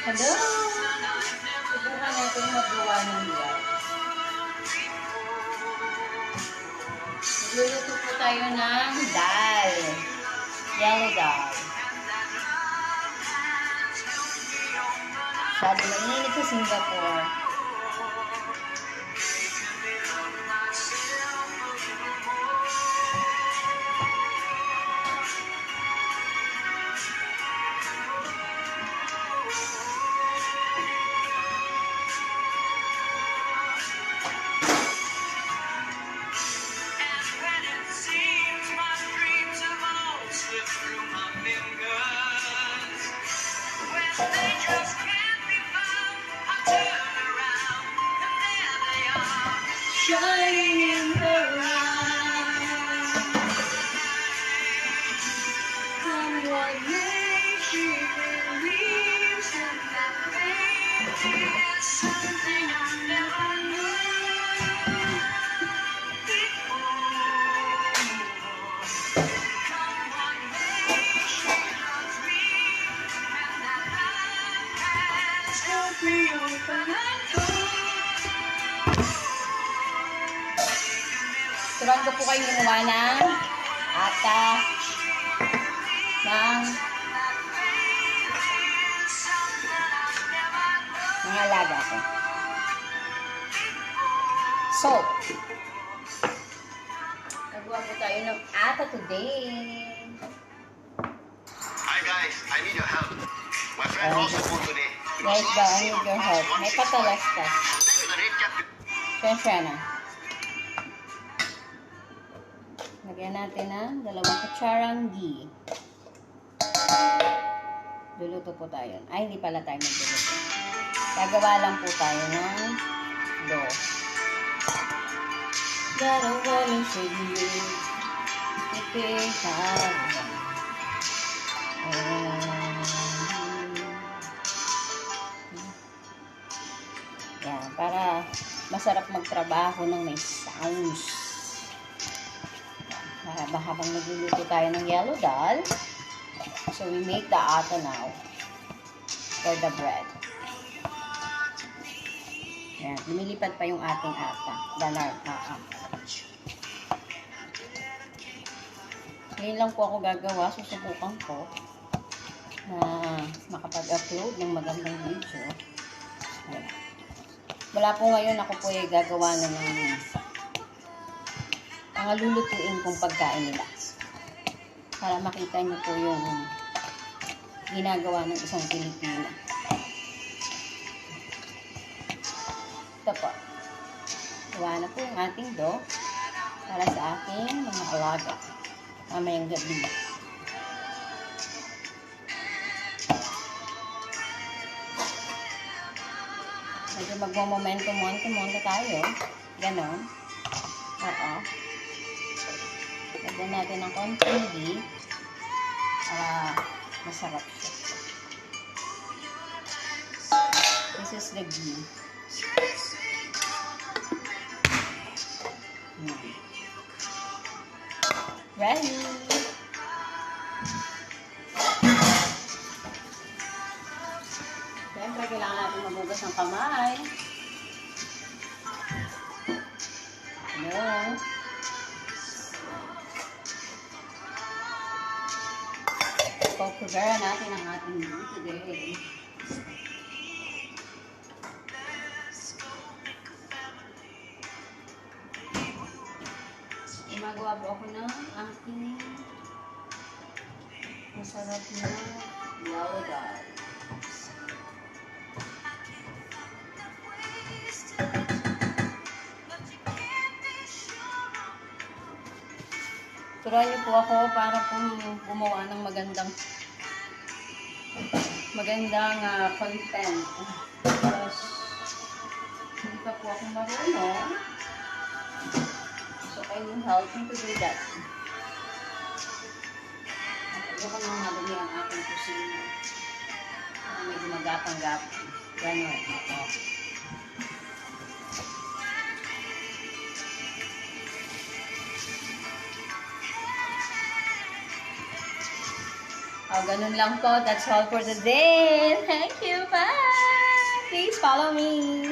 Hello! Subukan natin magawa ng yan. Magluluto po tayo ng dal. Yellow dal. Sabi na init sa Singapore. Shining in the light. Come what may, she believes in that baby is something I never knew before. Come what may, she loves me, and that love has helped me open that door. Turuan ko po kayo gumawa ng ata ng mga alaga ko. Salt. Nagawa po tayo ng ata today. Hi guys, I need your help. My friend also moved today. Guys, ba, I need your help. May patalas ka. Sensya na. Lagyan natin ng 2 kutsarang ghee. Luluto po tayo. Ay, hindi pala tayo magluluto. Gagawa lang po tayo ng dough. Darawalan sa iyo. Ipikar. Yan, para masarap magtrabaho ng may sounds. Habang nagluluto tayo ng yellow dal, so we make the ata now for the bread. Ayan, lumilipad pa yung ating ata. Ngayon lang po ako gagawa, susubukan ko na makapag-upload ng magandang video. Ayan. Wala po ngayon, ako po ay gagawa na ng mga lulutuin kong pagkain nila. Para makita niyo po yung ginagawa ng isang Pilipino. Ito po. Gawa na po yung ating dough para sa aking mga alaga. Mamayang gabi. Medyo magmo-momentum-monto tayo. Ganon. Oo. Lagyan natin ng konting ghee. Masarap siya. This is the ghee. Ready! Siyempre, kailangan natin magugas ng kamay. Hello? Prepare natin ang ating meal today. Gumagawa po ako ng aking masarap na yellow dal. Turuan niyo po ako para po gumawa ng magandang content. Because hindi pa po ako marunong. So, I will help you to do that. Ayaw ko nang madali ang aking kusina. May gumagapang-gapang. Ganon. Ako. Ganun lang po. That's all for today. Thank you. Bye! follow me.